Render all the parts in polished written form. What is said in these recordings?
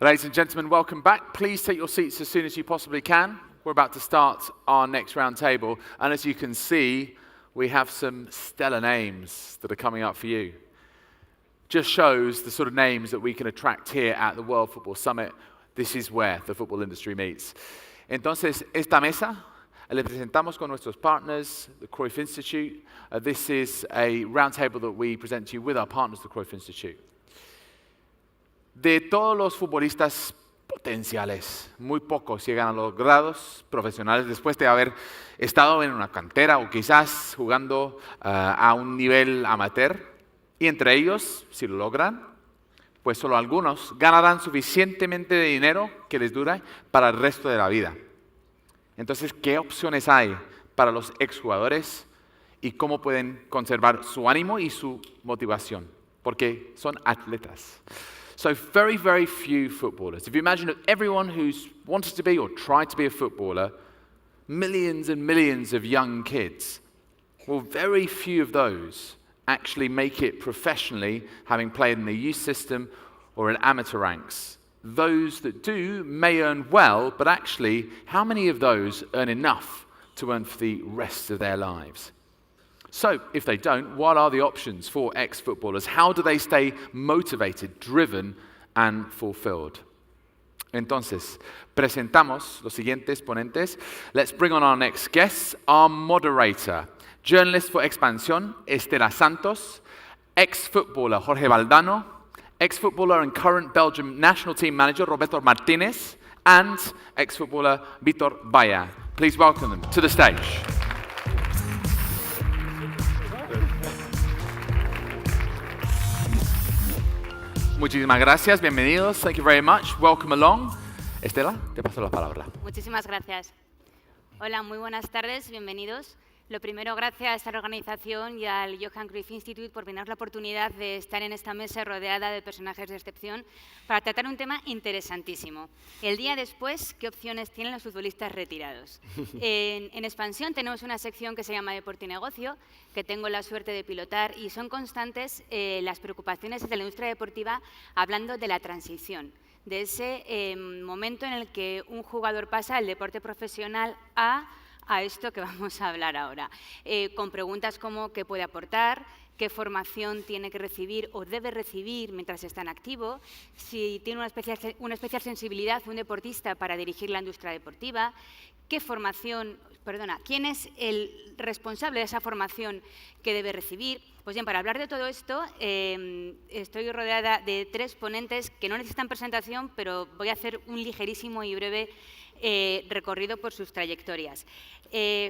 Ladies and gentlemen, welcome back. Please take your seats as soon as you possibly can. We're about to start our next round table, and as you can see, we have some stellar names that are coming up for you. Just shows the sort of names that we can attract here at the World Football Summit. This is where the football industry meets. Entonces, esta mesa le presentamos con nuestros partners, the Cruyff Institute. This is a roundtable that we present to you with our partners, the Cruyff Institute. De todos los futbolistas potenciales, muy pocos llegan a los grados profesionales después de haber estado en una cantera o quizás jugando a un nivel amateur. Y entre ellos, si lo logran, pues solo algunos ganarán suficientemente de dinero que les dure para el resto de la vida. Entonces, ¿qué opciones hay para los exjugadores y cómo pueden conservar su ánimo y su motivación? Porque son atletas. So very, very few footballers. If you imagine everyone who's wanted to be or tried to be a footballer, millions and millions of young kids, well, very few of those actually make it professionally, having played in the youth system or in amateur ranks. Those that do may earn well, but actually, how many of those earn enough to earn for the rest of their lives? So, if they don't, what are the options for ex-footballers? How do they stay motivated, driven, and fulfilled? Entonces, presentamos los siguientes ponentes. Let's bring on our next guest, our moderator, journalist for Expansión, Estela Santos, ex-footballer Jorge Valdano, ex-footballer and current Belgium national team manager Roberto Martinez, and ex-footballer Vitor Baia. Please welcome them to the stage. Muchísimas gracias, bienvenidos. Thank you very much. Welcome along. Estela, te paso la palabra. Muchísimas gracias. Hola, muy buenas tardes, bienvenidos. Lo primero, gracias a la organización y al Johan Cruyff Institute por brindarnos la oportunidad de estar en esta mesa rodeada de personajes de excepción para tratar un tema interesantísimo. El día después, ¿qué opciones tienen los futbolistas retirados? En Expansión tenemos una sección que se llama Deporte y Negocio, que tengo la suerte de pilotar, y son constantes las preocupaciones de la industria deportiva hablando de la transición, de ese momento en el que un jugador pasa del deporte profesional a esto que vamos a hablar ahora, con preguntas como qué puede aportar, qué formación tiene que recibir o debe recibir mientras está en activo, si tiene una especial sensibilidad un deportista para dirigir la industria deportiva, quién es el responsable de esa formación que debe recibir. Pues bien, para hablar de todo esto, estoy rodeada de tres ponentes que no necesitan presentación, pero voy a hacer un ligerísimo y breve recorrido por sus trayectorias.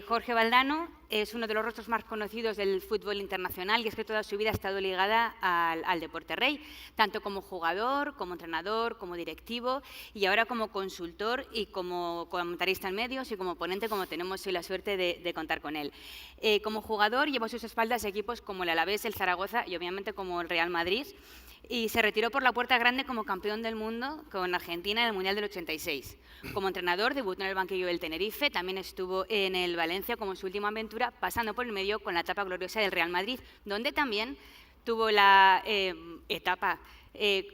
Jorge Valdano es uno de los rostros más conocidos del fútbol internacional y es que toda su vida ha estado ligada al deporte rey, tanto como jugador, como entrenador, como directivo y ahora como consultor y como comentarista en medios y como ponente, como tenemos hoy la suerte de contar con él. Como jugador llevó a sus espaldas equipos como el Alavés, el Zaragoza y obviamente como el Real Madrid, y se retiró por la puerta grande como campeón del mundo con Argentina en el Mundial del 86. Como entrenador debutó en el banquillo del Tenerife, también estuvo en el Valencia como su última aventura, pasando por el medio con la etapa gloriosa del Real Madrid, donde también tuvo la etapa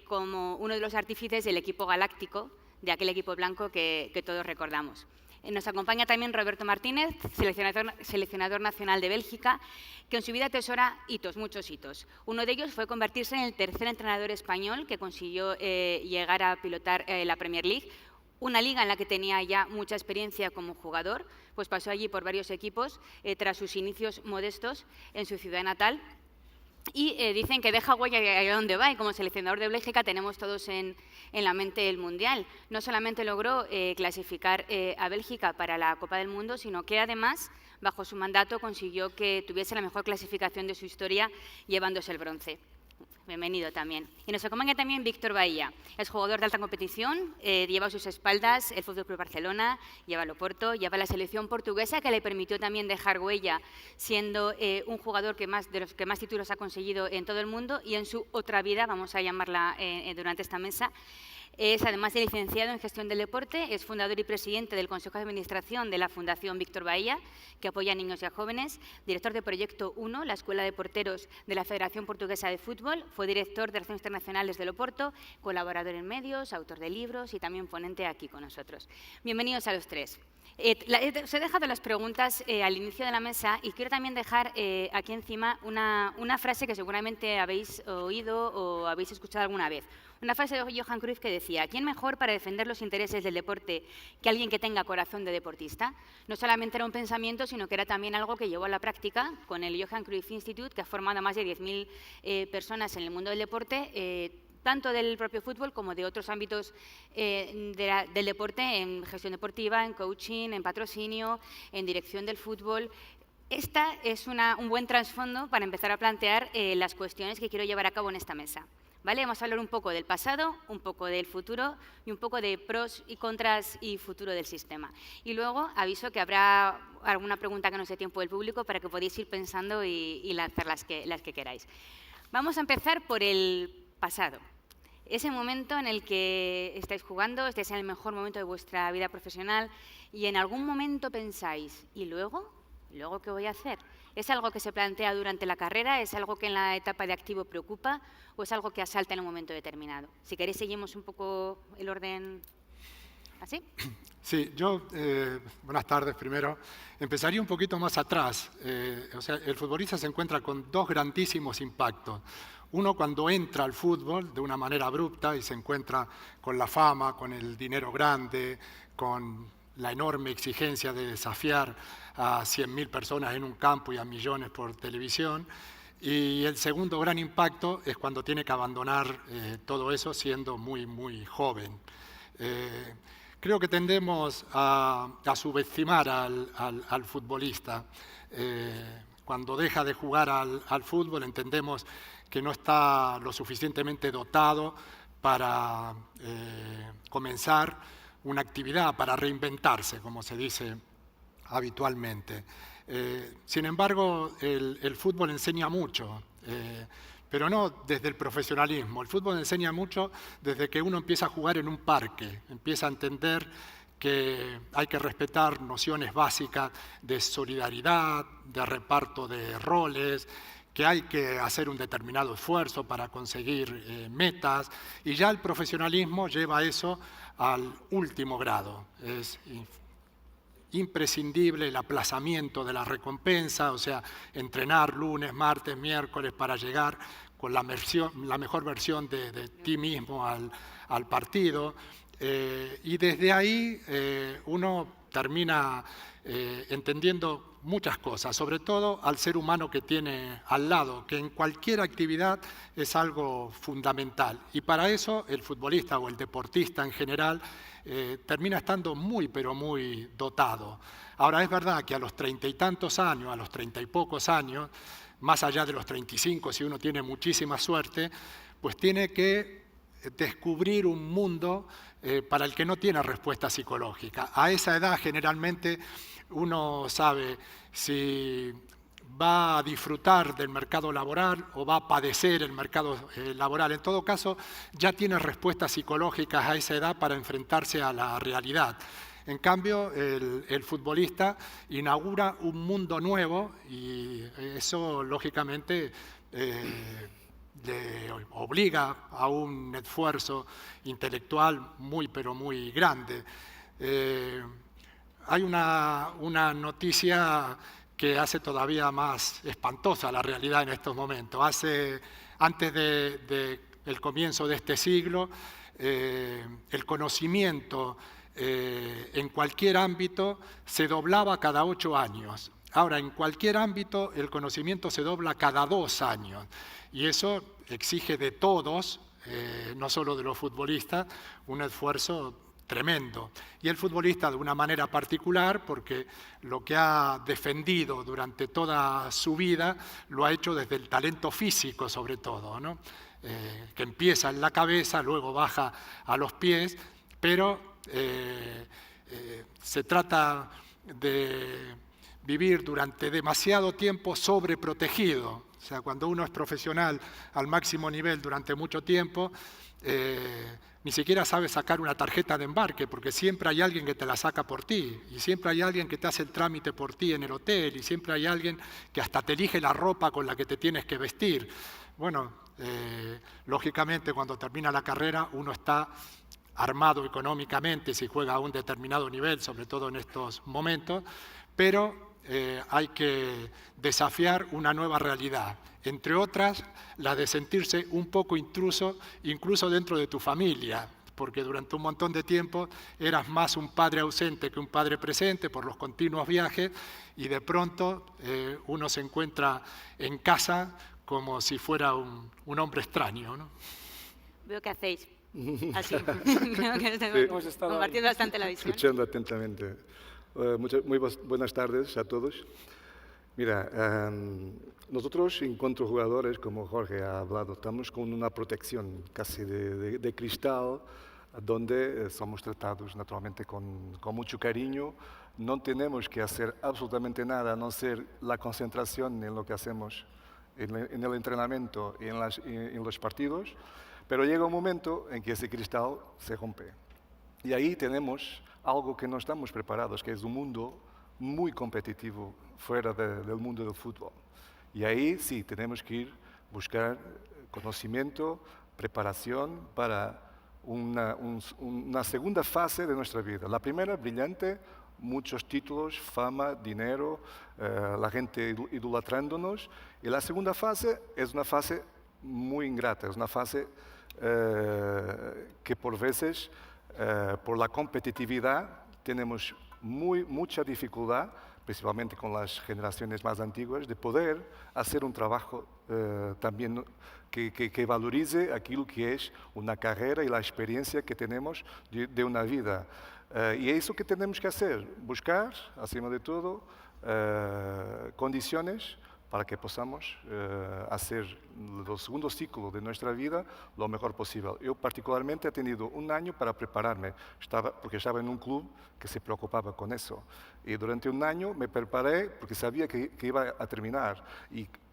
como uno de los artífices del equipo galáctico, de aquel equipo blanco que todos recordamos. Nos acompaña también Roberto Martínez, seleccionador nacional de Bélgica, que en su vida atesora hitos, muchos hitos. Uno de ellos fue convertirse en el tercer entrenador español que consiguió llegar a pilotar la Premier League, una liga en la que tenía ya mucha experiencia como jugador, pues pasó allí por varios equipos tras sus inicios modestos en su ciudad natal. Y dicen que deja huella allá donde va, y como seleccionador de Bélgica tenemos todos en la mente el Mundial. No solamente logró clasificar a Bélgica para la Copa del Mundo, sino que además, bajo su mandato, consiguió que tuviese la mejor clasificación de su historia, llevándose el bronce. Bienvenido también. Y nos acompaña también Víctor Baía. Es jugador de alta competición, lleva a sus espaldas el FC Barcelona, lleva el Oporto, lleva la selección portuguesa que le permitió también dejar huella, siendo un jugador de los que más títulos ha conseguido en todo el mundo y en su otra vida, vamos a llamarla durante esta mesa. Es, además de licenciado en Gestión del Deporte, es fundador y presidente del Consejo de Administración de la Fundación Víctor Bahía, que apoya a niños y a jóvenes, director de Proyecto 1, la Escuela de Porteros de la Federación Portuguesa de Fútbol, fue director de Relaciones Internacionales del Oporto, colaborador en medios, autor de libros y también ponente aquí con nosotros. Bienvenidos a los tres. Os he dejado las preguntas al inicio de la mesa y quiero también dejar aquí encima una frase que seguramente habéis oído o habéis escuchado alguna vez. Una frase de Johan Cruyff que decía: ¿quién mejor para defender los intereses del deporte que alguien que tenga corazón de deportista? No solamente era un pensamiento, sino que era también algo que llevó a la práctica con el Johan Cruyff Institute, que ha formado a más de 10.000 personas en el mundo del deporte, tanto del propio fútbol como de otros ámbitos del deporte, en gestión deportiva, en coaching, en patrocinio, en dirección del fútbol. Esta es un buen trasfondo para empezar a plantear las cuestiones que quiero llevar a cabo en esta mesa. ¿Vale? Vamos a hablar un poco del pasado, un poco del futuro y un poco de pros y contras y futuro del sistema. Y luego aviso que habrá alguna pregunta que no sé tiempo del público para que podáis ir pensando y lanzar las que queráis. Vamos a empezar por el pasado. Ese momento en el que estáis jugando, estáis en el mejor momento de vuestra vida profesional y en algún momento pensáis, ¿y luego? ¿Luego qué voy a hacer? ¿Es algo que se plantea durante la carrera? ¿Es algo que en la etapa de activo preocupa? ¿O es algo que asalta en un momento determinado? Si queréis, seguimos un poco el orden así. Sí, yo, buenas tardes primero. Empezaría un poquito más atrás. O sea, el futbolista se encuentra con dos grandísimos impactos. Uno cuando entra al fútbol de una manera abrupta y se encuentra con la fama, con el dinero grande, con la enorme exigencia de desafiar a 100.000 personas en un campo y a millones por televisión. Y el segundo gran impacto es cuando tiene que abandonar todo eso siendo muy, muy joven. Creo que tendemos a subestimar al futbolista. Cuando deja de jugar al fútbol entendemos que no está lo suficientemente dotado para comenzar una actividad, para reinventarse, como se dice habitualmente. Sin embargo, el fútbol enseña mucho, pero no desde el profesionalismo. El fútbol enseña mucho desde que uno empieza a jugar en un parque, empieza a entender que hay que respetar nociones básicas de solidaridad, de reparto de roles, que hay que hacer un determinado esfuerzo para conseguir metas, y ya el profesionalismo lleva eso al último grado. Es imprescindible el aplazamiento de la recompensa, o sea, entrenar lunes, martes, miércoles para llegar con la mejor versión de ti mismo al partido. Y desde ahí uno termina entendiendo muchas cosas, sobre todo al ser humano que tiene al lado, que en cualquier actividad es algo fundamental. Y para eso el futbolista o el deportista en general termina estando muy, pero muy dotado. Ahora, es verdad que a los 30 y tantos años, a los 30 y pocos años, más allá de los 35, si uno tiene muchísima suerte, pues tiene que descubrir un mundo para el que no tiene respuesta psicológica. A esa edad generalmente uno sabe si va a disfrutar del mercado laboral o va a padecer el mercado laboral. En todo caso, ya tiene respuestas psicológicas a esa edad para enfrentarse a la realidad. En cambio, el futbolista inaugura un mundo nuevo y eso, lógicamente, le obliga a un esfuerzo intelectual muy, pero muy grande. Hay una noticia que hace todavía más espantosa la realidad en estos momentos. Antes del comienzo de este siglo, el conocimiento en cualquier ámbito se doblaba cada 8 años. Ahora, en cualquier ámbito, el conocimiento se dobla cada 2 años. Y eso exige de todos, no solo de los futbolistas, un esfuerzo tremendo. Y el futbolista de una manera particular, porque lo que ha defendido durante toda su vida lo ha hecho desde el talento físico sobre todo, ¿no? Que empieza en la cabeza, luego baja a los pies, pero se trata de vivir durante demasiado tiempo sobreprotegido. O sea, cuando uno es profesional al máximo nivel durante mucho tiempo, ni siquiera sabe sacar una tarjeta de embarque, porque siempre hay alguien que te la saca por ti, y siempre hay alguien que te hace el trámite por ti en el hotel, y siempre hay alguien que hasta te elige la ropa con la que te tienes que vestir. Bueno, lógicamente cuando termina la carrera uno está armado económicamente si juega a un determinado nivel, sobre todo en estos momentos, pero hay que desafiar una nueva realidad, entre otras la de sentirse un poco intruso incluso dentro de tu familia, porque durante un montón de tiempo eras más un padre ausente que un padre presente por los continuos viajes, y de pronto uno se encuentra en casa como si fuera un hombre extraño, ¿no? Veo que hacéis así. Creo que estamos compartiendo bastante la visión. Escuchando atentamente. Muy buenas tardes a todos. Mira, nosotros en cuanto a jugadores, como Jorge ha hablado, estamos con una protección casi de cristal, donde somos tratados naturalmente con mucho cariño. No tenemos que hacer absolutamente nada, a no ser la concentración en lo que hacemos en el entrenamiento y en los partidos, pero llega un momento en que ese cristal se rompe. Y ahí tenemos algo que no estamos preparados, que es un mundo muy competitivo fuera del mundo del fútbol. Y ahí sí, tenemos que ir buscar conocimiento, preparación para una segunda fase de nuestra vida. La primera, brillante, muchos títulos, fama, dinero, la gente idolatrándonos. Y la segunda fase es una fase muy ingrata, es una fase que por veces, por la competitividad, tenemos mucha dificultad, principalmente con las generaciones más antiguas, de poder hacer un trabajo también que valorice aquello que es una carrera y la experiencia que tenemos de una vida. Y es eso que tenemos que hacer, buscar, acima de todo, condiciones para que podamos hacer el segundo ciclo de nuestra vida lo mejor posible. Yo particularmente he tenido un año para prepararme, porque estaba en un club que se preocupaba con eso. Y durante un año me preparé porque sabía que iba a terminar.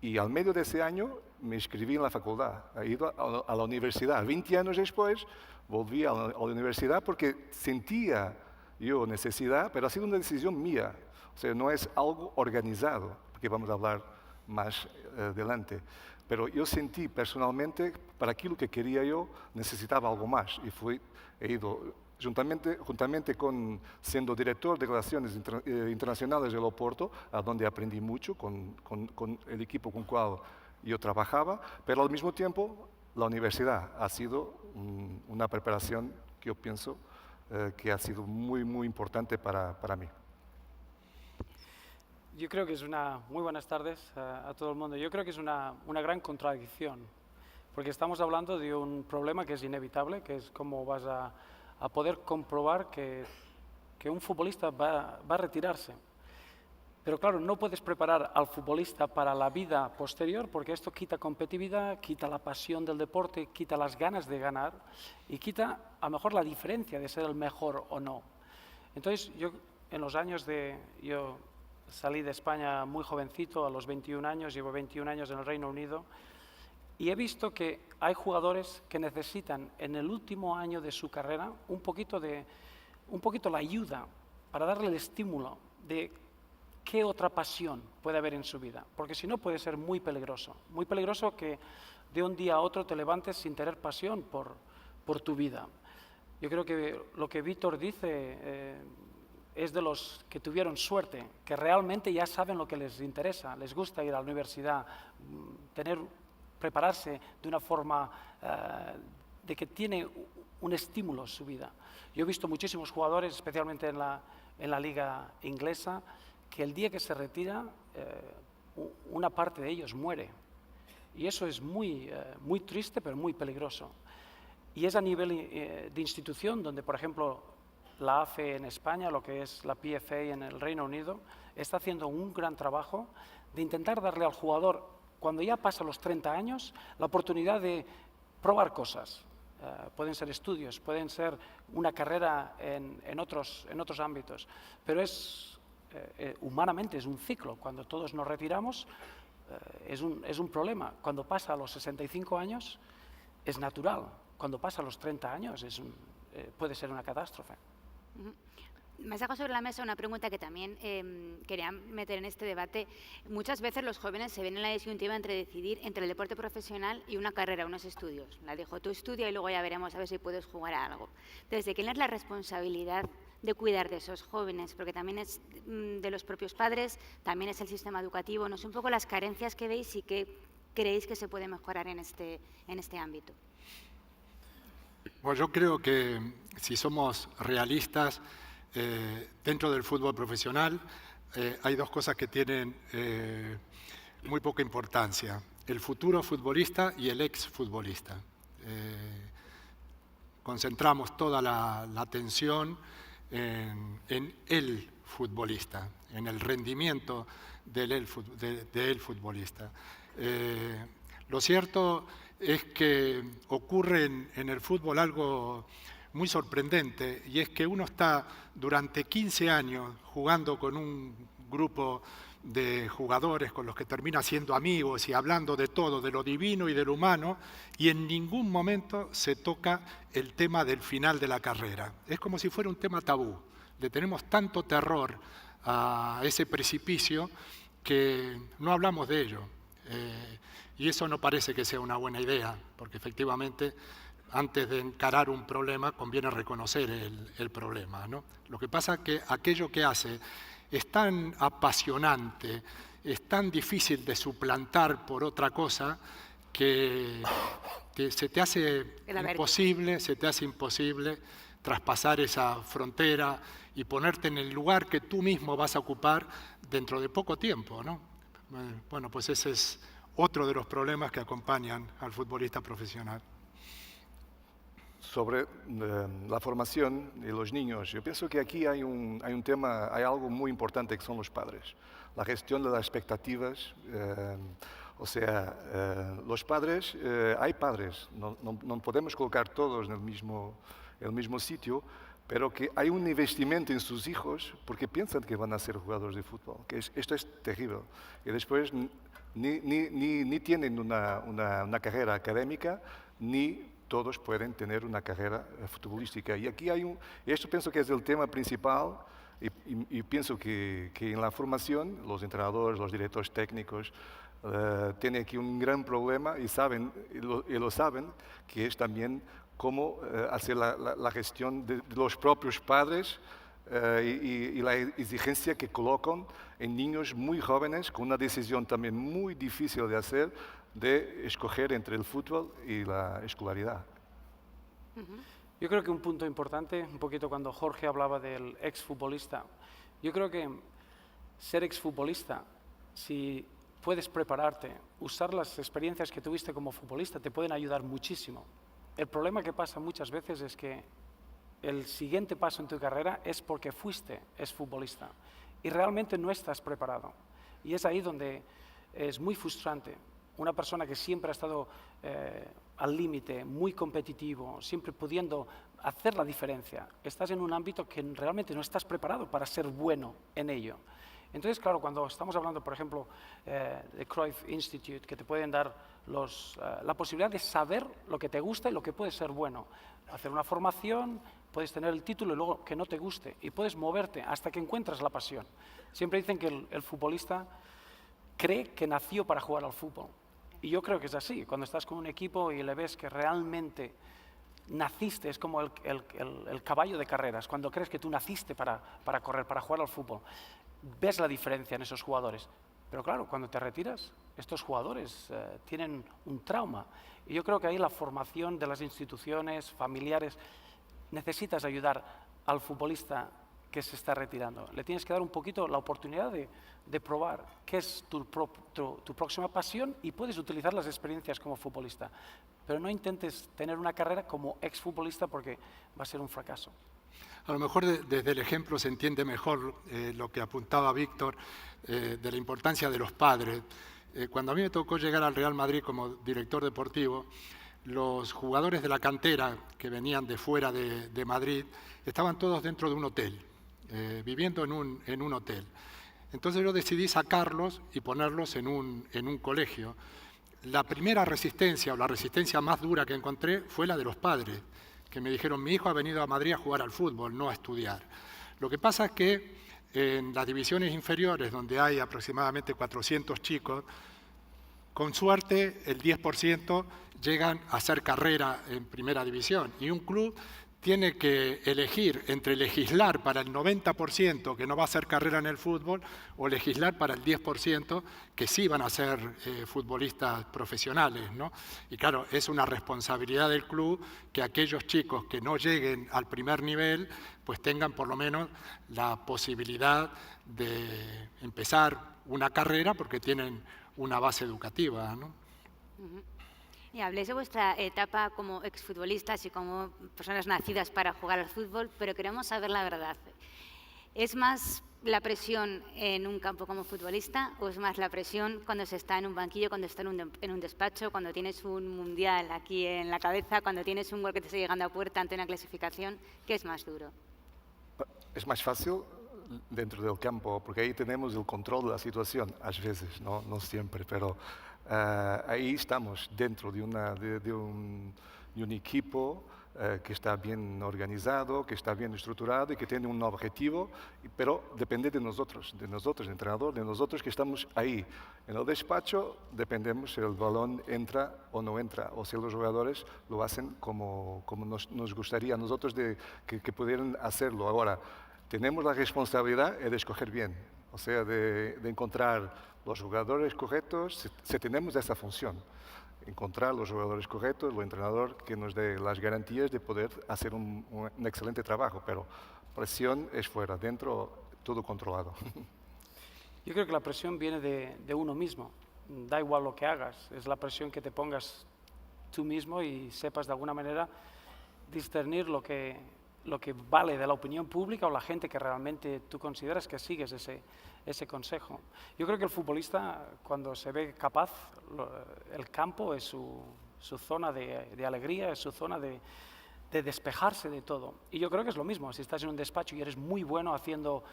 Y al medio de ese año me inscribí en la facultad, he ido a la universidad. 20 años después volví a la universidad porque sentía yo necesidad, pero ha sido una decisión mía. O sea, no es algo organizado, porque vamos a hablar más adelante. Pero yo sentí personalmente, para aquello que quería yo, necesitaba algo más. Y he ido, juntamente con siendo director de Relaciones Internacionales del Oporto, a donde aprendí mucho con el equipo con el cual yo trabajaba, pero al mismo tiempo la universidad ha sido una preparación que yo pienso que ha sido muy importante para mí. Yo creo que es muy buenas tardes a todo el mundo. Yo creo que es una gran contradicción, porque estamos hablando de un problema que es inevitable, que es cómo vas a poder comprobar que un futbolista va a retirarse. Pero claro, no puedes preparar al futbolista para la vida posterior, porque esto quita competitividad, quita la pasión del deporte, quita las ganas de ganar y quita a lo mejor la diferencia de ser el mejor o no. Entonces, yo en los años yo salí de España muy jovencito, a los 21 años, llevo 21 años en el Reino Unido, y he visto que hay jugadores que necesitan en el último año de su carrera un poquito la ayuda para darle el estímulo de qué otra pasión puede haber en su vida, porque si no puede ser muy peligroso que de un día a otro te levantes sin tener pasión por tu vida. Yo creo que lo que Víctor dice es de los que tuvieron suerte, que realmente ya saben lo que les interesa, les gusta ir a la universidad, prepararse de una forma de que tiene un estímulo en su vida. Yo he visto muchísimos jugadores, especialmente en la liga inglesa, que el día que se retira, una parte de ellos muere. Y eso es muy triste, pero muy peligroso. Y es a nivel de institución, donde, por ejemplo, la AFE en España, lo que es la PFA en el Reino Unido, está haciendo un gran trabajo de intentar darle al jugador, cuando ya pasa los 30 años, la oportunidad de probar cosas. Pueden ser estudios, pueden ser una carrera en otros ámbitos, pero humanamente es un ciclo. Cuando todos nos retiramos, es un problema. Cuando pasa a los 65 años es natural. Cuando pasa a los 30 años puede ser una catástrofe. Me saco sobre la mesa una pregunta que también quería meter en este debate. Muchas veces los jóvenes se ven en la disyuntiva entre decidir entre el deporte profesional y una carrera, unos estudios. La dijo, tú estudia y luego ya veremos a ver si puedes jugar a algo. Entonces, ¿de quién es la responsabilidad de cuidar de esos jóvenes? Porque también es de los propios padres, también es el sistema educativo. No sé un poco las carencias que veis y qué creéis que se puede mejorar en este ámbito. Bueno, yo creo que si somos realistas, dentro del fútbol profesional hay dos cosas que tienen muy poca importancia: el futuro futbolista y el exfutbolista. Concentramos toda la atención en el futbolista, en el rendimiento del futbolista. Lo cierto es que ocurre en el fútbol algo muy sorprendente, y es que uno está durante 15 años jugando con un grupo de jugadores con los que termina siendo amigos y hablando de todo, de lo divino y de lo humano, y en ningún momento se toca el tema del final de la carrera. Es como si fuera un tema tabú. Le tenemos tanto terror a ese precipicio que no hablamos de ello. Y eso no parece que sea una buena idea, porque efectivamente antes de encarar un problema conviene reconocer el problema, ¿no? Lo que pasa es que aquello que hace es tan apasionante, es tan difícil de suplantar por otra cosa, que se te hace imposible traspasar esa frontera y ponerte en el lugar que tú mismo vas a ocupar dentro de poco tiempo, ¿no? Bueno, pues ese es otro de los problemas que acompañan al futbolista profesional. Sobre la formación de los niños, yo pienso que aquí hay un tema, hay algo muy importante que son los padres. La gestión de las expectativas, los padres, hay padres, no podemos colocar todos en el mismo sitio, pero que hay un investimento en sus hijos porque piensan que van a ser jugadores de fútbol, esto es terrible. Y después ni tienen una carrera académica, ni todos pueden tener una carrera futbolística. Y aquí esto pienso que es el tema principal, y pienso que en la formación los entrenadores, los directores técnicos tienen aquí un gran problema y lo saben, que es también cómo hacer la gestión de los propios padres y la exigencia que colocan en niños muy jóvenes, con una decisión también muy difícil de hacer, de escoger entre el fútbol y la escolaridad. Yo creo que un punto importante, un poquito cuando Jorge hablaba del exfutbolista, yo creo que ser exfutbolista, si puedes prepararte, usar las experiencias que tuviste como futbolista, te pueden ayudar muchísimo. El problema que pasa muchas veces es que el siguiente paso en tu carrera es porque fuiste exfutbolista y realmente no estás preparado. Y es ahí donde es muy frustrante. Una persona que siempre ha estado al límite, muy competitivo, siempre pudiendo hacer la diferencia, estás en un ámbito que realmente no estás preparado para ser bueno en ello. Entonces, claro, cuando estamos hablando, por ejemplo, de Cruyff Institute, que te pueden dar la posibilidad de saber lo que te gusta y lo que puede ser bueno, hacer una formación, puedes tener el título y luego que no te guste, y puedes moverte hasta que encuentres la pasión. Siempre dicen que el futbolista cree que nació para jugar al fútbol. Y yo creo que es así. Cuando estás con un equipo y le ves que realmente naciste, es como el caballo de carreras, cuando crees que tú naciste para correr, para jugar al fútbol, ves la diferencia en esos jugadores. Pero claro, cuando te retiras, estos jugadores tienen un trauma. Y yo creo que ahí la formación de las instituciones, familiares, necesitas ayudar al futbolista que se está retirando. Le tienes que dar un poquito la oportunidad de probar qué es tu próxima pasión, y puedes utilizar las experiencias como futbolista. Pero no intentes tener una carrera como exfutbolista porque va a ser un fracaso. A lo mejor desde el ejemplo se entiende mejor lo que apuntaba Víctor de la importancia de los padres. Cuando a mí me tocó llegar al Real Madrid como director deportivo, los jugadores de la cantera que venían de fuera de Madrid estaban todos dentro de un hotel, viviendo en un hotel. Entonces yo decidí sacarlos y ponerlos en un colegio. La primera resistencia, o la resistencia más dura que encontré, fue la de los padres, que me dijeron, mi hijo ha venido a Madrid a jugar al fútbol, no a estudiar. Lo que pasa es que en las divisiones inferiores, donde hay aproximadamente 400 chicos, con suerte el 10% llegan a hacer carrera en primera división, y un club tiene que elegir entre legislar para el 90% que no va a hacer carrera en el fútbol o legislar para el 10% que sí van a ser futbolistas profesionales, ¿no? Y claro, es una responsabilidad del club que aquellos chicos que no lleguen al primer nivel pues tengan por lo menos la posibilidad de empezar una carrera porque tienen una base educativa, ¿no? Y habléis de vuestra etapa como exfutbolistas y como personas nacidas para jugar al fútbol, pero queremos saber la verdad. ¿Es más la presión en un campo como futbolista o es más la presión cuando se está en un banquillo, cuando está en un despacho, cuando tienes un mundial aquí en la cabeza, cuando tienes un gol que te está llegando a puerta ante una clasificación? ¿Qué es más duro? Es más fácil dentro del campo, porque ahí tenemos el control de la situación, a veces, no siempre, pero ahí estamos dentro de un equipo que está bien organizado, que está bien estructurado y que tiene un objetivo, pero depende de nosotros, entrenador, de nosotros que estamos ahí. En el despacho dependemos si el balón entra o no entra, o si los jugadores lo hacen como nos gustaría a nosotros que pudieran hacerlo. Ahora, tenemos la responsabilidad de escoger bien, o sea, de encontrar los jugadores correctos, si tenemos esa función, encontrar los jugadores correctos, el entrenador que nos dé las garantías de poder hacer un excelente trabajo, pero presión es fuera, dentro todo controlado. Yo creo que la presión viene de uno mismo, da igual lo que hagas, es la presión que te pongas tú mismo y sepas de alguna manera discernir lo que vale de la opinión pública o la gente que realmente tú consideras que sigues ese consejo. Yo creo que el futbolista, cuando se ve capaz, el campo es su zona de alegría, es su zona de despejarse de todo. Y yo creo que es lo mismo, si estás en un despacho y eres muy bueno haciendo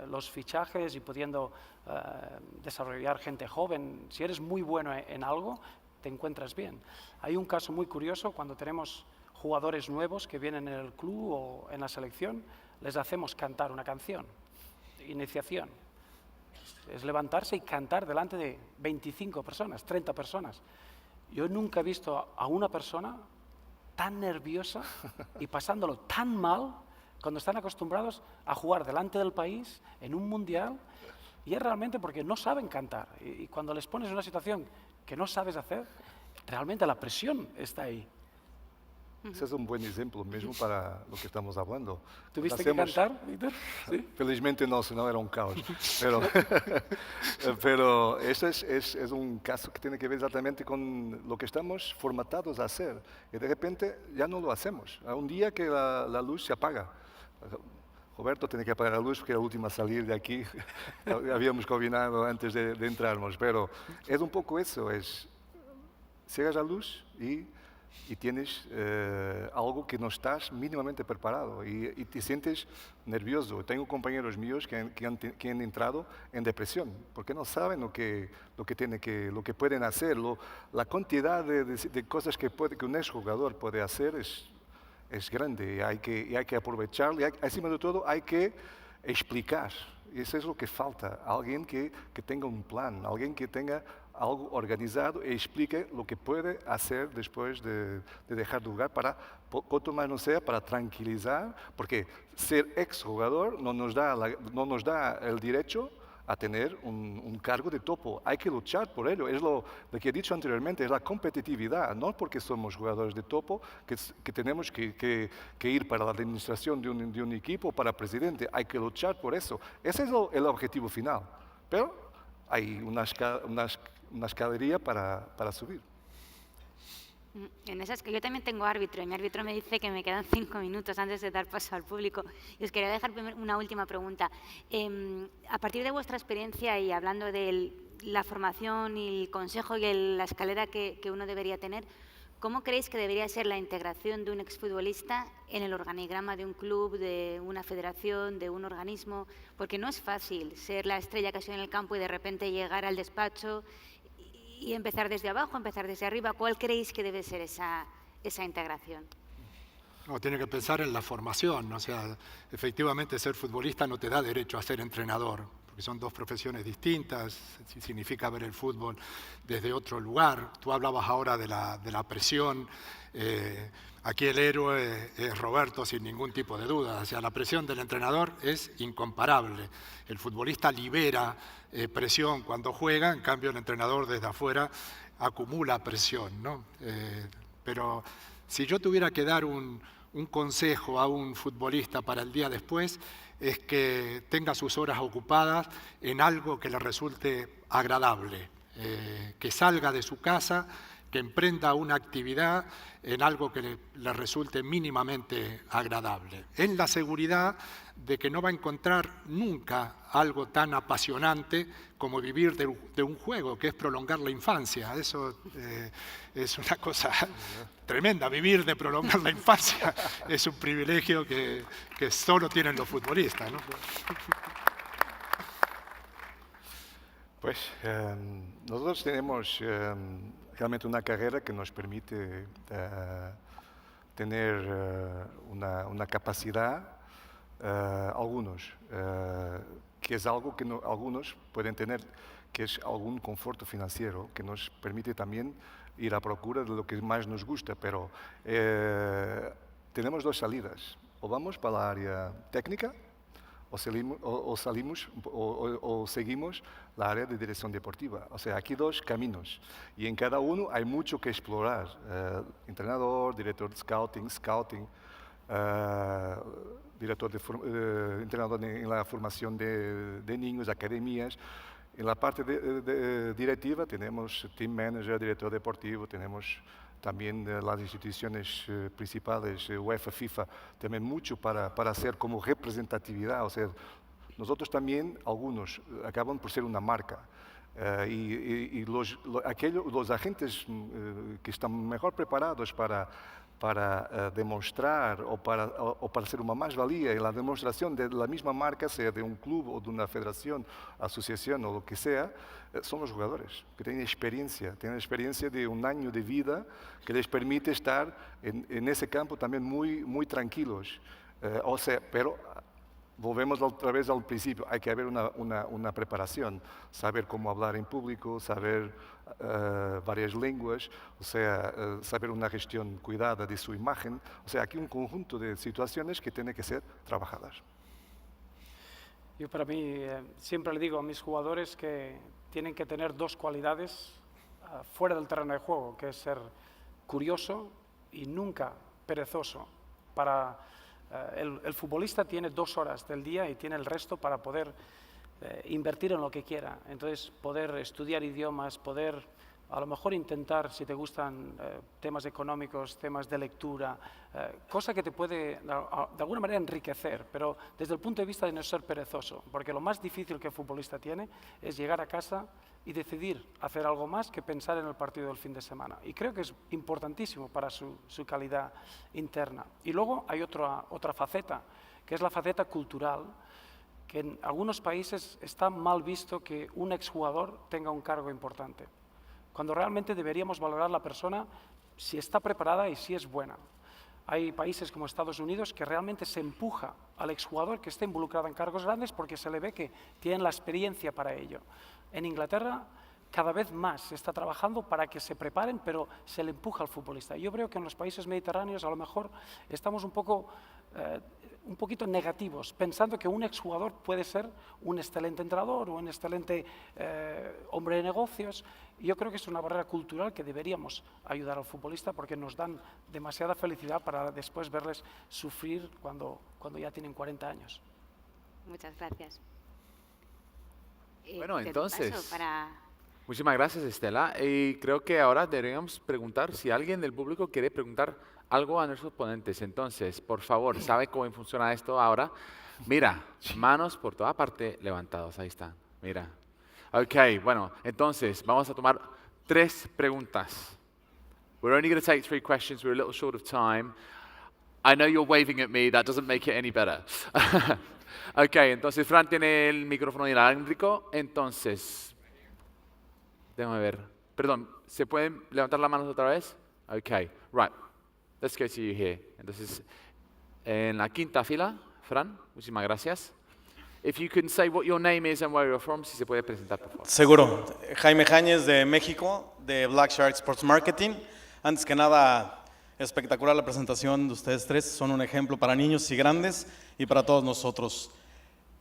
los fichajes y pudiendo desarrollar gente joven, si eres muy bueno en algo, te encuentras bien. Hay un caso muy curioso cuando tenemos jugadores nuevos que vienen en el club o en la selección, les hacemos cantar una canción, iniciación. Es levantarse y cantar delante de 25 personas, 30 personas. Yo nunca he visto a una persona tan nerviosa y pasándolo tan mal cuando están acostumbrados a jugar delante del país en un mundial, y es realmente porque no saben cantar. Y cuando les pones en una situación que no sabes hacer, realmente la presión está ahí. Ese es un buen ejemplo mismo para lo que estamos hablando. ¿Tuviste que cantar, Víctor? ¿Sí? Felizmente no, si no era un caos. Pero eso es un caso que tiene que ver exactamente con lo que estamos formatados a hacer. Y de repente ya no lo hacemos. A un día que la luz se apaga. Roberto tiene que apagar la luz porque era la última a salir de aquí. Habíamos combinado antes de entrarnos. Pero es un poco eso, cierras la luz y tienes algo que no estás mínimamente preparado y te sientes nervioso. Tengo compañeros míos que han entrado en depresión porque no saben lo que pueden hacer. La cantidad de cosas que un exjugador puede hacer es grande y hay que aprovecharlo. Encima de todo hay que explicar. Y eso es lo que falta. Alguien que tenga un plan, alguien que tenga algo organizado e explique lo que puede hacer después de dejar de jugar para, cuanto más no sea, para tranquilizar, porque ser exjugador no nos da el derecho a tener un cargo de topo. Hay que luchar por ello. Es lo que he dicho anteriormente, es la competitividad. No porque somos jugadores de topo que tenemos que ir para la administración de un equipo, para presidente. Hay que luchar por eso. Ese es el objetivo final. Pero hay una escalería para subir. En esas que yo también tengo árbitro y mi árbitro me dice que me quedan 5 minutos antes de dar paso al público. Y os quería dejar una última pregunta. A partir de vuestra experiencia y hablando de la formación y el consejo y la escalera que uno debería tener, ¿Cómo creéis que debería ser la integración de un exfutbolista en el organigrama de un club, de una federación, de un organismo? Porque no es fácil ser la estrella que ha sido en el campo y de repente llegar al despacho y empezar desde abajo, empezar desde arriba. ¿Cuál creéis que debe ser esa integración? No, tiene que pensar en la formación. O sea, efectivamente ser futbolista no te da derecho a ser entrenador, porque son dos profesiones distintas, significa ver el fútbol desde otro lugar. Tú hablabas ahora de la presión. Aquí el héroe es Roberto sin ningún tipo de duda. O sea, la presión del entrenador es incomparable. El futbolista libera presión cuando juega, en cambio el entrenador desde afuera acumula presión, ¿no? Pero si yo tuviera que dar un consejo a un futbolista para el día después, es que tenga sus horas ocupadas en algo que le resulte agradable, que salga de su casa, que emprenda una actividad en algo que le resulte mínimamente agradable, en la seguridad de que no va a encontrar nunca algo tan apasionante como vivir de un juego, que es prolongar la infancia. Eso es una cosa tremenda, vivir de prolongar la infancia es un privilegio que solo tienen los futbolistas, ¿no? Pues nosotros tenemos realmente una carrera que nos permite tener una capacidad, algunos, que es algo que algunos pueden tener, que es algún conforto financiero, que nos permite también ir a procura de lo que más nos gusta, pero tenemos dos salidas: o vamos para la área técnica o seguimos la área de dirección deportiva. O sea, aquí dos caminos y en cada uno hay mucho que explorar. Entrenador, director de scouting, entrenador en la formación de niños, academias. En la parte directiva tenemos team manager, director deportivo, tenemos también las instituciones principales, UEFA, FIFA, también mucho para hacer como representatividad. O sea, nosotros también, algunos, acaban por ser una marca. Y los agentes que están mejor preparados para demostrar o para ser una más-valía en la demostración de la misma marca, sea de un club o de una federación, asociación o lo que sea, son los jugadores, que tienen experiencia de un año de vida que les permite estar en ese campo también muy tranquilos. O sea, pero volvemos otra vez al principio, hay que haber una preparación, saber cómo hablar en público, saber varias lenguas, o sea, saber una gestión cuidada de su imagen. O sea, aquí un conjunto de situaciones que tienen que ser trabajadas. Yo para mí siempre le digo a mis jugadores que tienen que tener dos cualidades fuera del terreno de juego, que es ser curioso y nunca perezoso. El futbolista tiene 2 horas del día y tiene el resto para poder invertir en lo que quiera. Entonces, poder estudiar idiomas, poder a lo mejor intentar, si te gustan temas económicos, temas de lectura, cosa que te puede de alguna manera enriquecer, pero desde el punto de vista de no ser perezoso, porque lo más difícil que el futbolista tiene es llegar a casa y decidir hacer algo más que pensar en el partido del fin de semana. Y creo que es importantísimo para su calidad interna. Y luego hay otra faceta, que es la faceta cultural, que en algunos países está mal visto que un exjugador tenga un cargo importante, cuando realmente deberíamos valorar la persona si está preparada y si es buena. Hay países como Estados Unidos que realmente se empuja al exjugador que esté involucrado en cargos grandes porque se le ve que tienen la experiencia para ello. En Inglaterra cada vez más se está trabajando para que se preparen, pero se le empuja al futbolista. Yo creo que en los países mediterráneos a lo mejor estamos un poquito negativos, pensando que un exjugador puede ser un excelente entrenador o un excelente hombre de negocios. Yo creo que es una barrera cultural que deberíamos ayudar al futbolista porque nos dan demasiada felicidad para después verles sufrir cuando ya tienen 40 años. Muchas gracias. Bueno, te doy entonces, paso para... muchísimas gracias, Estela. Y creo que ahora deberíamos preguntar si alguien del público quiere preguntar algo a nuestros ponentes. Entonces, por favor, ¿sabe cómo funciona esto ahora? Mira, manos por toda parte levantados. Ahí están, mira. Ok, bueno, entonces vamos a tomar 3 preguntas. We're only going to take 3 questions. We're a little short of time. I know you're waving at me. That doesn't make it any better. Ok, entonces Fran tiene el micrófono inalámbrico. Entonces, déjame ver. Perdón, ¿se pueden levantar las manos otra vez? Ok, right. Let's go to you here. Entonces, en la quinta fila, Fran, muchísimas gracias. If you can say what your name is and where you're from, si se puede presentar, por favor. Seguro. Jaime Jáñez de México, de Black Shark Sports Marketing. Antes que nada, espectacular la presentación de ustedes tres. Son un ejemplo para niños y grandes y para todos nosotros.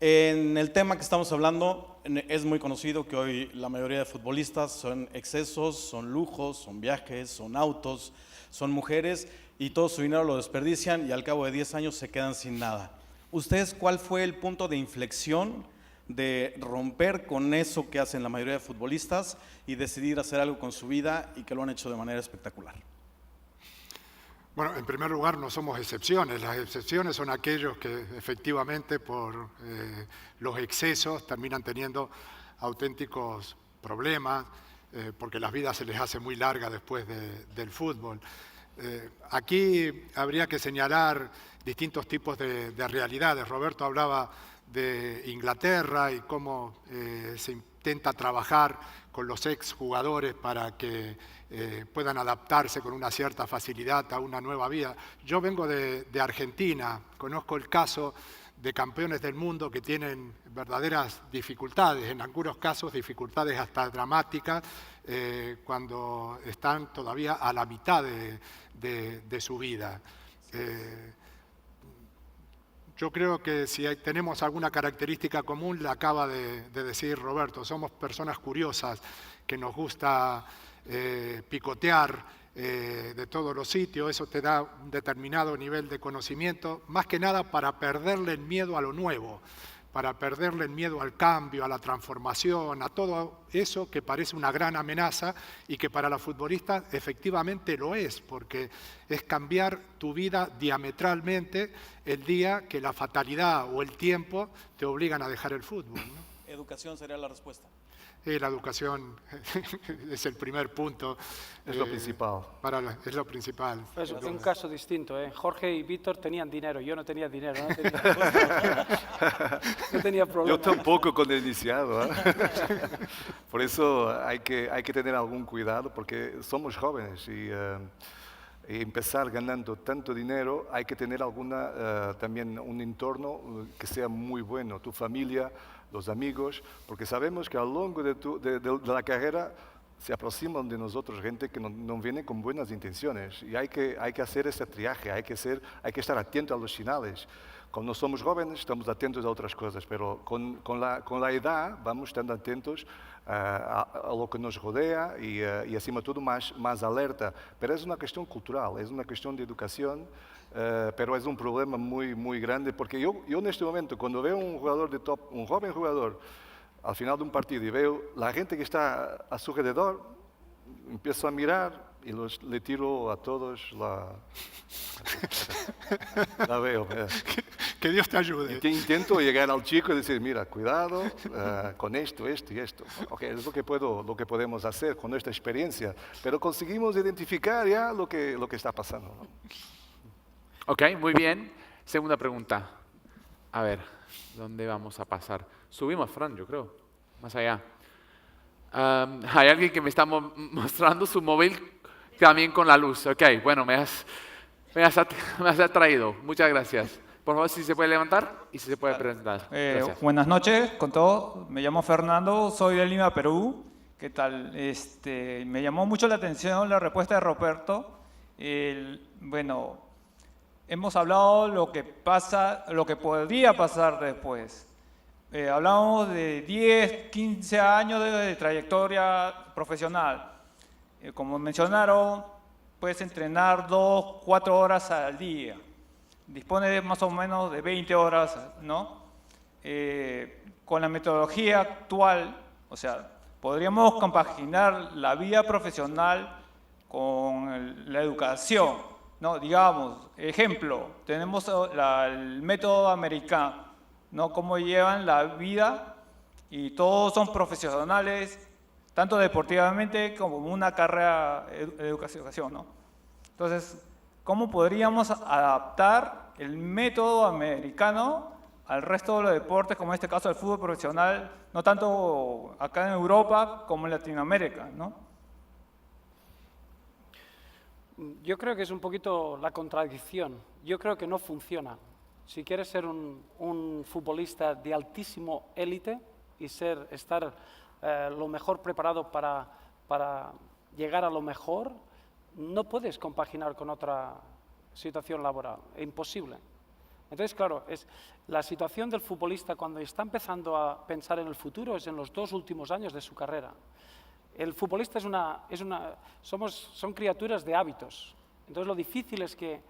En el tema que estamos hablando, es muy conocido que hoy la mayoría de futbolistas son excesos, son lujos, son viajes, son autos, son mujeres y todo su dinero lo desperdician y al cabo de 10 años se quedan sin nada. ¿Ustedes cuál fue el punto de inflexión de romper con eso que hacen la mayoría de futbolistas y decidir hacer algo con su vida y que lo han hecho de manera espectacular? Bueno, en primer lugar, no somos excepciones. Las excepciones son aquellos que efectivamente por los excesos terminan teniendo auténticos problemas, porque las vidas se les hace muy largas después del fútbol. Aquí habría que señalar distintos tipos de realidades. Roberto hablaba de Inglaterra y cómo se intenta trabajar con los exjugadores para que puedan adaptarse con una cierta facilidad a una nueva vida. Yo vengo de Argentina, conozco el caso de campeones del mundo que tienen verdaderas dificultades, en algunos casos dificultades hasta dramáticas, cuando están todavía a la mitad de su vida. Yo creo que si tenemos alguna característica común, la acaba de decir Roberto, somos personas curiosas, que nos gusta picotear de todos los sitios, eso te da un determinado nivel de conocimiento, más que nada para perderle el miedo a lo nuevo, para perderle el miedo al cambio, a la transformación, a todo eso que parece una gran amenaza y que para los futbolistas efectivamente lo es, porque es cambiar tu vida diametralmente el día que la fatalidad o el tiempo te obligan a dejar el fútbol, ¿no? Educación sería la respuesta. La educación es el primer punto. Es lo principal. Es lo principal. Es un caso distinto. Jorge y Víctor tenían dinero, yo no tenía dinero. No tenía problema. Yo tampoco con el iniciado. Por eso hay que tener algún cuidado porque somos jóvenes y empezar ganando tanto dinero hay que tener también un entorno que sea muy bueno, tu familia, los amigos, porque sabemos que a lo largo de la carrera se aproximan de nosotros gente que no viene con buenas intenciones y hay que hacer ese triaje, hay que estar atentos a los finales. Cuando somos jóvenes estamos atentos a otras cosas, pero con la edad vamos estando atentos a lo que nos rodea y acima de todo más alerta. Pero es una cuestión cultural, es una cuestión de educación, pero es un problema muy, muy grande porque yo en este momento cuando veo un jugador de top, un joven jugador, al final de un partido y veo la gente que está a su alrededor, empiezo a mirar y le tiro a todos la veo. Que Dios te ayude. Intento llegar al chico y decir, mira, cuidado con esto y esto. Okay, es lo que podemos hacer con nuestra experiencia, pero conseguimos identificar ya lo que está pasando, ¿no? Ok, muy bien. Segunda pregunta. A ver, ¿dónde vamos a pasar? Subimos, Fran, yo creo. Más allá. Hay alguien que me está mostrando su móvil también con la luz. Ok, bueno, me has atraído. Muchas gracias. Por favor, si se puede levantar y si se puede presentar. Buenas noches con todos. Me llamo Fernando, soy de Lima, Perú. ¿Qué tal? Me llamó mucho la atención la respuesta de Roberto. Bueno, hemos hablado lo que podría pasar después. Hablamos de 10, 15 años de trayectoria profesional. Como mencionaron, puedes entrenar 2, 4 horas al día. Dispone de más o menos de 20 horas, ¿no? Con la metodología actual, o sea, podríamos compaginar la vida profesional con la educación, ¿no? Digamos, ejemplo, tenemos el método americano, ¿no? Cómo llevan la vida y todos son profesionales, tanto deportivamente como una carrera de educación, ¿no? Entonces, ¿cómo podríamos adaptar el método americano al resto de los deportes, como en este caso el fútbol profesional, no tanto acá en Europa como en Latinoamérica, ¿no? Yo creo que es un poquito la contradicción. Yo creo que no funciona. Si quieres ser un futbolista de altísimo élite y estar lo mejor preparado para llegar a lo mejor, no puedes compaginar con otra situación laboral. Es imposible. Entonces, claro, la situación del futbolista cuando está empezando a pensar en el futuro es en los 2 últimos años de su carrera. El futbolista son criaturas de hábitos. Entonces, lo difícil es que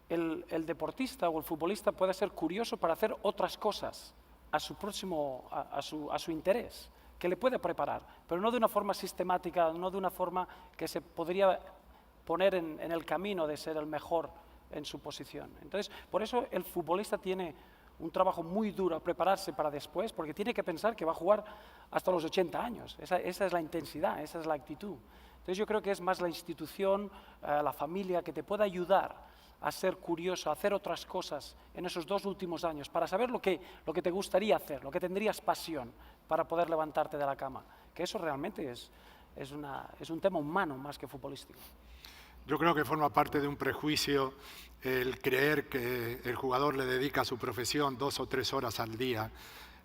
el deportista o el futbolista pueda ser curioso para hacer otras cosas a su interés, que le puede preparar, pero no de una forma sistemática, no de una forma que se podría poner en el camino de ser el mejor en su posición. Entonces, por eso el futbolista tiene un trabajo muy duro a prepararse para después, porque tiene que pensar que va a jugar hasta los 80 años. Esa es la intensidad, esa es la actitud. Entonces, yo creo que es más la institución, la familia, que te pueda ayudar a ser curioso, a hacer otras cosas en esos 2 últimos años, para saber lo que te gustaría hacer, lo que tendrías pasión para poder levantarte de la cama. Que eso realmente es un tema humano más que futbolístico. Yo creo que forma parte de un prejuicio el creer que el jugador le dedica a su profesión 2 o 3 horas al día.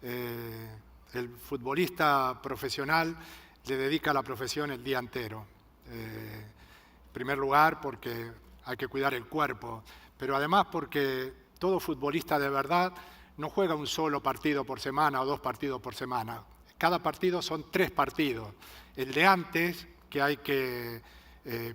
El futbolista profesional le dedica a la profesión el día entero. En primer lugar, porque hay que cuidar el cuerpo, pero además porque todo futbolista de verdad no juega un solo partido por semana o 2 partidos por semana. Cada partido son 3 partidos. El de antes, que hay que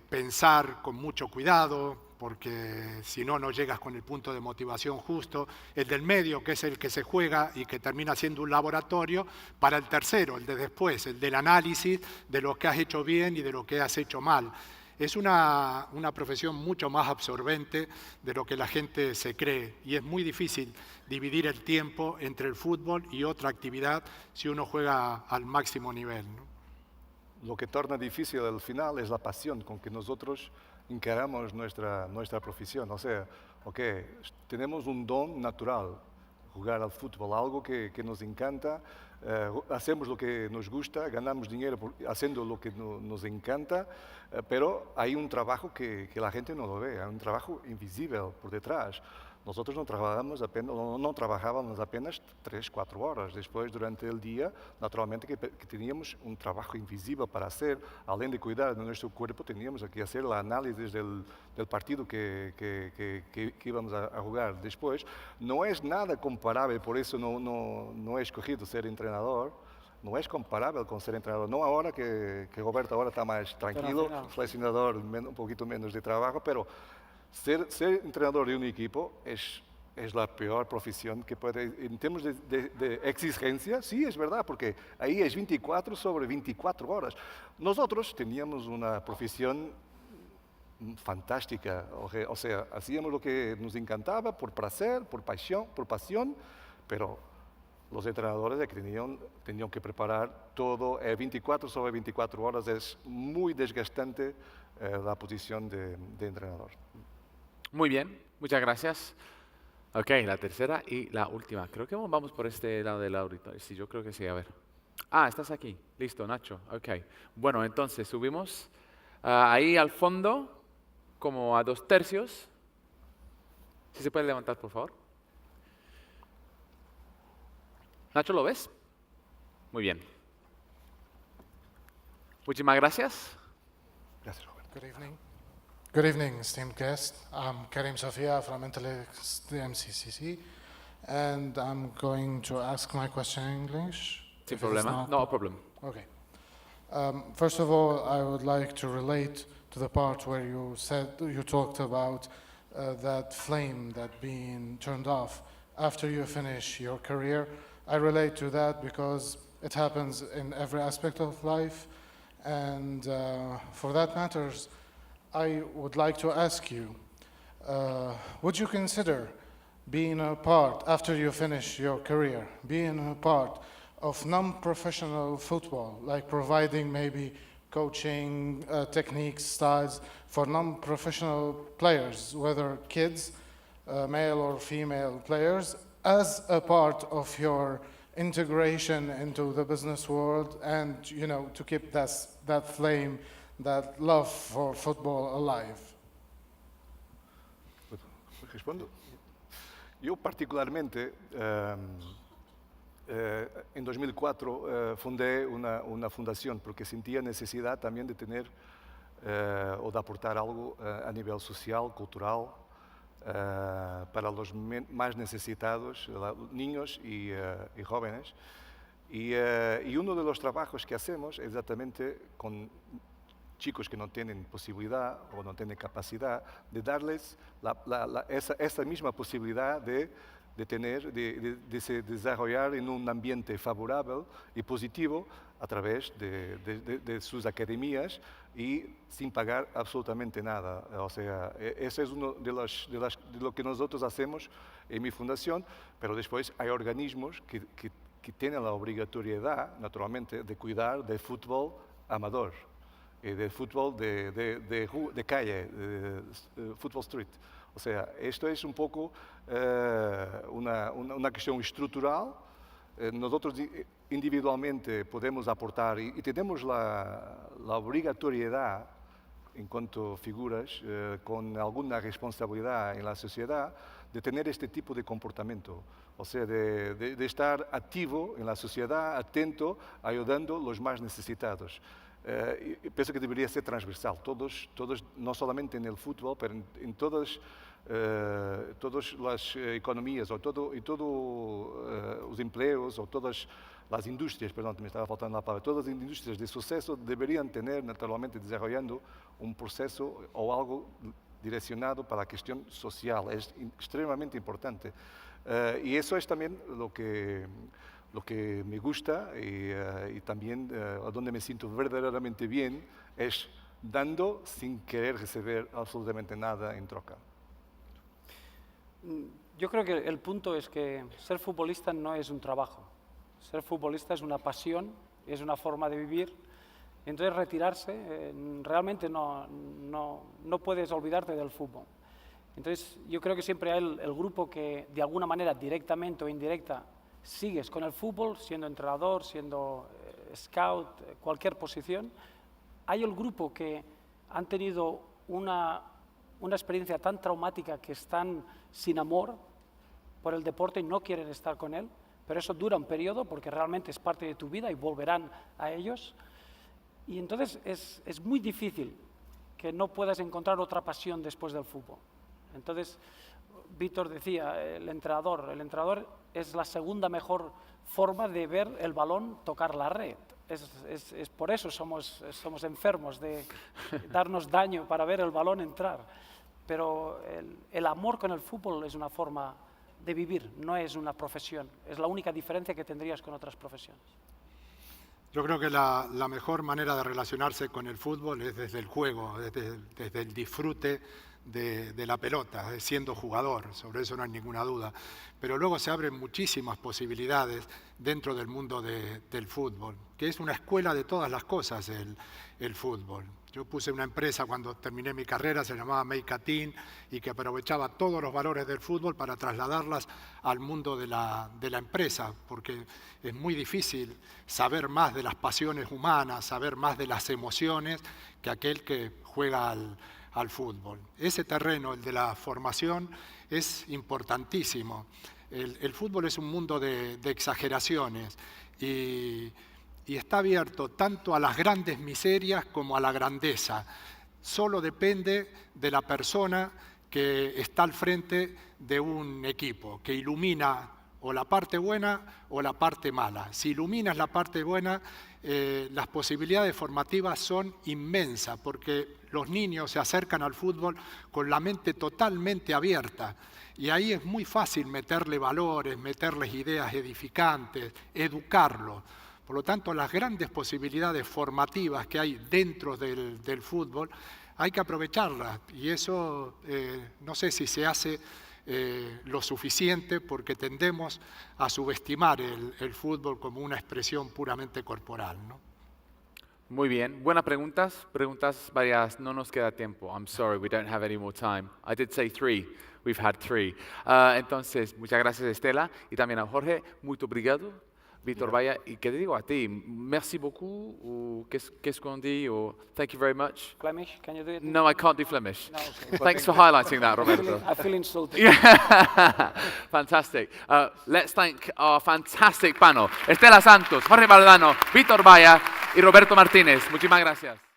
pensar con mucho cuidado, porque si no, no llegas con el punto de motivación justo. El del medio, que es el que se juega y que termina siendo un laboratorio, para el tercero, el de después, el del análisis de lo que has hecho bien y de lo que has hecho mal. Es una profesión mucho más absorbente de lo que la gente se cree y es muy difícil dividir el tiempo entre el fútbol y otra actividad si uno juega al máximo nivel, ¿no? Lo que torna difícil al final es la pasión con que nosotros encaramos nuestra profesión. O sea, tenemos un don natural, jugar al fútbol, algo que nos encanta, hacemos lo que nos gusta, ganamos dinero haciendo lo que nos encanta, pero hay un trabajo que la gente no lo ve, hay un trabajo invisible por detrás. Nosotros no trabajábamos apenas 3, 4 horas. Después, durante el día, naturalmente que teníamos un trabajo invisible para hacer. Além de cuidar de nuestro cuerpo, teníamos que hacer el análisis del partido que íbamos a jugar después. No es nada comparable, por eso no he escogido ser entrenador. No es comparable con ser entrenador. No ahora que Roberto ahora está más tranquilo, seleccionador, un poquito menos de trabajo, pero ser entrenador de un equipo es la peor profesión que puede, en términos de exigencia, sí, es verdad, porque ahí es 24 sobre 24 horas. Nosotros teníamos una profesión fantástica, o sea, hacíamos lo que nos encantaba por placer, por pasión, pero los entrenadores tenían que preparar todo, 24 sobre 24 horas, es muy desgastante la posición de entrenador. Muy bien, muchas gracias. Ok, la tercera y la última. Creo que vamos por este lado del auditorio. Sí, yo creo que sí, a ver. Ah, estás aquí. Listo, Nacho. Ok. Bueno, entonces subimos ahí al fondo, como a 2/3. ¿Sí se puede levantar, por favor? Nacho, ¿lo ves? Muy bien. Muchísimas gracias. Gracias, Roberto. Good evening. Good evening, esteemed guest. I'm Karim Sofia from Intellex, the MCCC, and I'm going to ask my question in English. Sin problema. No problem. Okay. First of all, I would like to relate to the part where you talked about that flame that being turned off after you finish your career. I relate to that because it happens in every aspect of life, and for that matters, I would like to ask you, would you consider being a part, after you finish your career, being a part of non-professional football, like providing maybe coaching techniques, styles for non-professional players, whether kids, male or female players, as a part of your integration into the business world and, you know, to keep that flame, that love for football alive? ¿Respondo? Yo particularmente, en 2004 fundé una fundación porque sentía necesidad también de tener o de aportar algo a nivel social, cultural, para los más necesitados, niños y jóvenes. Y uno de los trabajos que hacemos es exactamente con chicos que no tienen posibilidad o no tienen capacidad, de darles esa misma posibilidad de se desarrollar en un ambiente favorable y positivo a través de sus academias y sin pagar absolutamente nada. O sea, eso es uno de lo que nosotros hacemos en mi fundación, pero después hay organismos que tienen la obligatoriedad, naturalmente, de cuidar del fútbol amador, del fútbol de calle, fútbol street. O sea, esto es un poco una cuestión estructural. Nosotros individualmente podemos aportar y tenemos la obligatoriedad, en cuanto figuras con alguna responsabilidad en la sociedad, de tener este tipo de comportamiento. O sea, de estar activo en la sociedad, atento, ayudando a los más necesitados. Pienso que debería ser transversal, todos, no solamente en el fútbol, pero en todas las economías o todos los empleos o todas las industrias, perdón, me estaba faltando la palabra, todas las industrias de suceso deberían tener naturalmente desarrollando un proceso o algo direccionado para la cuestión social. Es extremadamente importante. Y eso es también lo que me gusta y también a donde me siento verdaderamente bien es dando sin querer recibir absolutamente nada en troca. Yo creo que el punto es que ser futbolista no es un trabajo. Ser futbolista es una pasión, es una forma de vivir. Entonces retirarse, realmente no puedes olvidarte del fútbol. Entonces yo creo que siempre hay el grupo que de alguna manera, directamente o indirecta, sigues con el fútbol, siendo entrenador, siendo scout, cualquier posición. Hay el grupo que han tenido una experiencia tan traumática que están sin amor por el deporte y no quieren estar con él, pero eso dura un periodo porque realmente es parte de tu vida y volverán a ellos. Y entonces es muy difícil que no puedas encontrar otra pasión después del fútbol. Entonces, Víctor decía, el entrenador es la segunda mejor forma de ver el balón tocar la red. Es por eso somos enfermos de darnos daño para ver el balón entrar. Pero el amor con el fútbol es una forma de vivir, no es una profesión. Es la única diferencia que tendrías con otras profesiones. Yo creo que la mejor manera de relacionarse con el fútbol es desde el juego, desde el disfrute de la pelota, siendo jugador, sobre eso no hay ninguna duda. Pero luego se abren muchísimas posibilidades dentro del mundo del fútbol, que es una escuela de todas las cosas el fútbol. Yo puse una empresa cuando terminé mi carrera, se llamaba Make a Team, y que aprovechaba todos los valores del fútbol para trasladarlas al mundo de la empresa, porque es muy difícil saber más de las pasiones humanas, saber más de las emociones que aquel que juega al fútbol. Ese terreno, el de la formación, es importantísimo. El fútbol es un mundo de exageraciones y está abierto tanto a las grandes miserias como a la grandeza. Solo depende de la persona que está al frente de un equipo, que ilumina o la parte buena o la parte mala. Si iluminas la parte buena, las posibilidades formativas son inmensas, porque los niños se acercan al fútbol con la mente totalmente abierta. Y ahí es muy fácil meterle valores, meterles ideas edificantes, educarlos. Por lo tanto, las grandes posibilidades formativas que hay dentro del fútbol hay que aprovecharlas. Y eso no sé si se hace lo suficiente porque tendemos a subestimar el fútbol como una expresión puramente corporal, ¿no? Muy bien. Buenas preguntas. Preguntas varias. No nos queda tiempo. I'm sorry, we don't have any more time. I did say 3. We've had 3. Entonces, muchas gracias, Estela. Y también a Jorge. Muito obrigado. Víctor Vaya. ¿Y qué te digo a ti? Merci beaucoup. O qu'est-ce qu'on dit? O thank you very much. Flemish, can you do it? No, I can't do Flemish. No, okay. Thanks for highlighting that, Roberto. I feel insulted. Fantastic. Let's thank our fantastic panel. Estela Santos, Jorge Valdano, Víctor Vaya y Roberto Martínez. Muchísimas gracias.